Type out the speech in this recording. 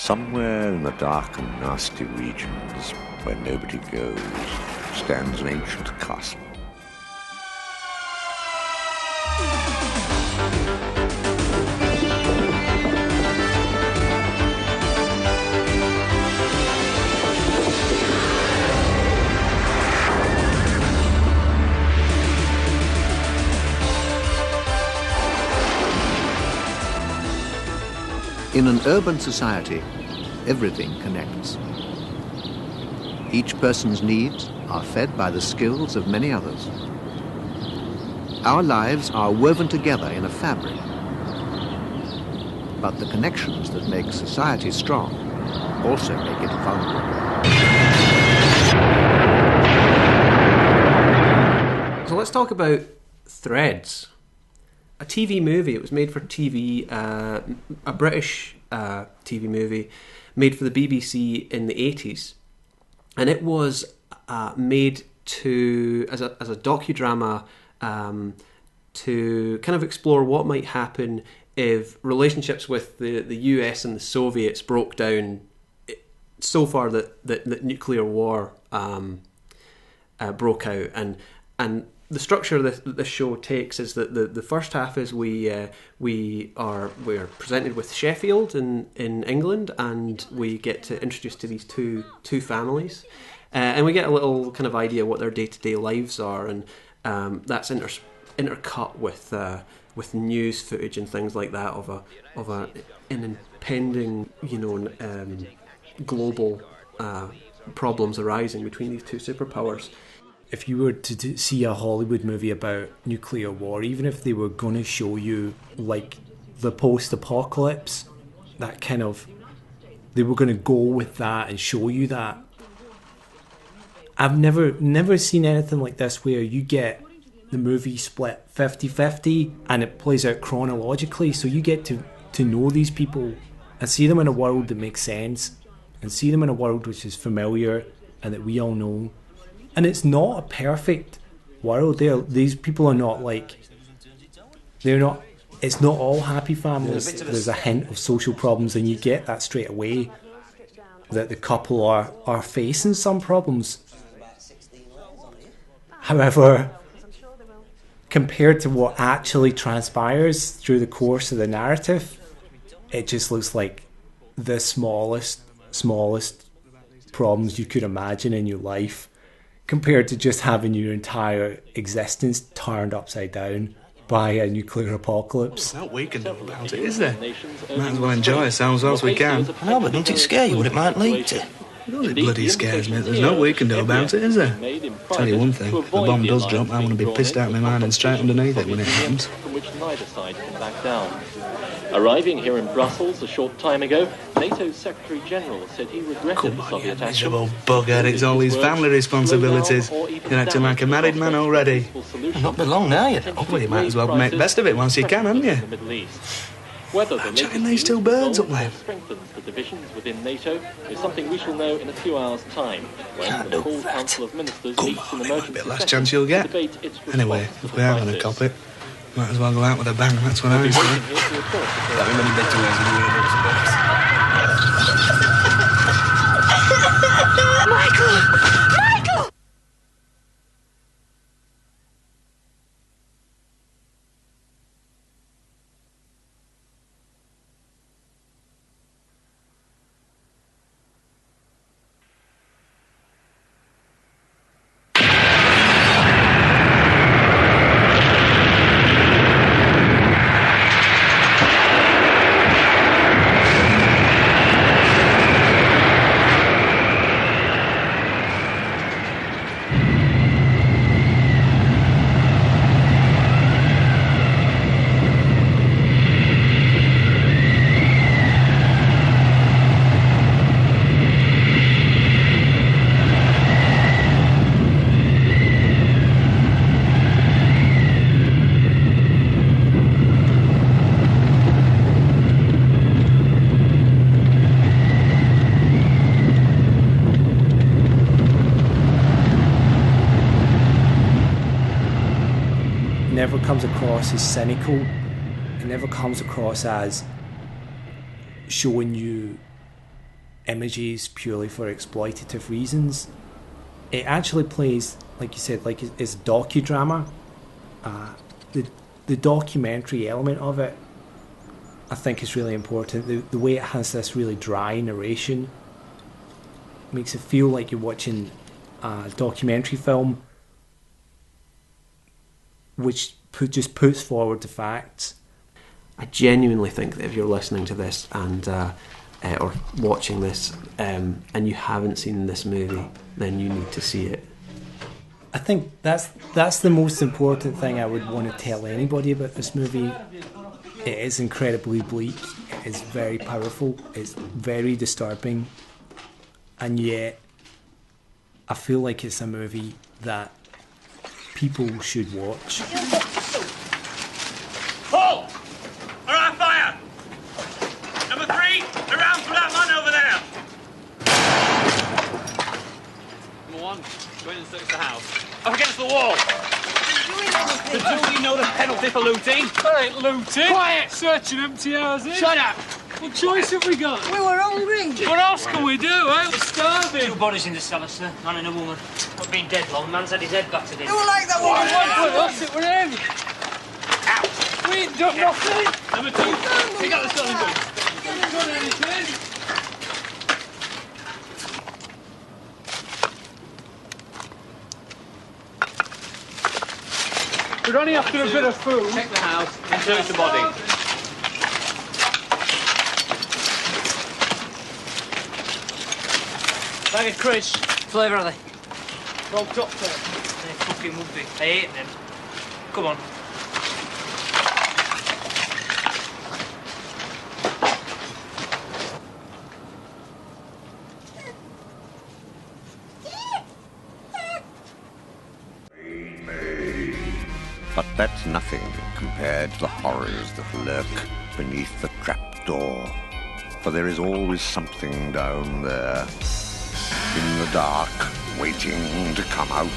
Somewhere in the dark and nasty regions where nobody goes stands an ancient castle. In an urban society, everything connects. Each person's needs are fed by the skills of many others. Our lives are woven together in a fabric. But the connections that make society strong also make it vulnerable. So let's talk about Threads. A TV movie. It was made for TV, a British TV movie made for the BBC in the 80s. And it was made as a docudrama to kind of explore what might happen if relationships with the US and the Soviets broke down so far that nuclear war broke out. And the structure that this show takes is that the first half is we're presented with Sheffield in England, and we get to introduce to these two families, and we get a little kind of idea what their day-to-day lives are, and that's intercut with news footage and things like that of an impending global problems arising between these two superpowers. If you were to see a Hollywood movie about nuclear war, even if they were going to show you like the post-apocalypse, that kind of, they were going to go with that and show you that. I've never seen anything like this where you get the movie split 50-50 and it plays out chronologically, so you get to know these people and see them in a world that makes sense and see them in a world which is familiar and that we all know. And it's not a perfect world. These people are not like, it's not all happy families. There's a hint of social problems, and you get that straight away, that the couple are facing some problems. However, compared to what actually transpires through the course of the narrative, it just looks like the smallest problems you could imagine in your life, compared to just having your entire existence turned upside down by a nuclear apocalypse. There's not we can do about it, is there? Might as well enjoy ourselves whilst we can. I know, but don't it scare you what it might lead to? It bloody scares me. There's no we can do about it, is there? Tell you one thing, if the bomb does drop, I want to be pissed out of my mind and straight underneath it when it happens. From which neither side can back down. Arriving here in Brussels a short time ago, NATO's Secretary-General said he regretted Come the on, Soviet you action. miserable bugger, it's all his family responsibilities. You're acting like a married man already. Not been long now, you know. Well, you might as well make the best of it whilst you can, haven't you? Whether the Chatting these two birds up there. strengthens the divisions within NATO is something we shall know in a few hours' time, when Can't the do full that. Council of Ministers Come meets in on, it might emergency be the last session chance you'll to get. debate its Anyway, response if to we the are going to crisis. cop it, might as well go out with a bang, that's what I say. Here to report Got me many better ways of doing it, Michael! never comes across as cynical. It never comes across as showing you images purely for exploitative reasons. It actually plays, like you said, like it's docudrama. The documentary element of it, I think, is really important. The way it has this really dry narration makes it feel like you're watching a documentary film, which just puts forward the facts. I genuinely think that if you're listening to this and or watching this and you haven't seen this movie, then you need to see it. I think that's the most important thing I would want to tell anybody about this movie. It is incredibly bleak, it is very powerful, it's very disturbing, and yet I feel like it's a movie that people should watch. Paul! Alright, fire! Number 3, around for that man over there! Number 1, go in and search the house. Up against the wall! Do you know the penalty for looting? That ain't looting. Quiet! Searching empty houses. Shut up! What choice have we got? We were hungry. What else can we do, eh? We're starving. 2 bodies in the cellar, sir. Man and a woman. Not been dead long. Man's had his head battered in. You were like that woman. That's it, we're in. Out! We ain't done nothing. Number 2, pick up the stolen goods. We haven't done anything. We're only after a bit of food. Check the house and search the body. Bag of crisps. Flavour are they? Roll top there. They fucking would be. I hate them. Come on. But that's nothing compared to the horrors that lurk beneath the trapdoor. For there is always something down there, in the dark, waiting to come out.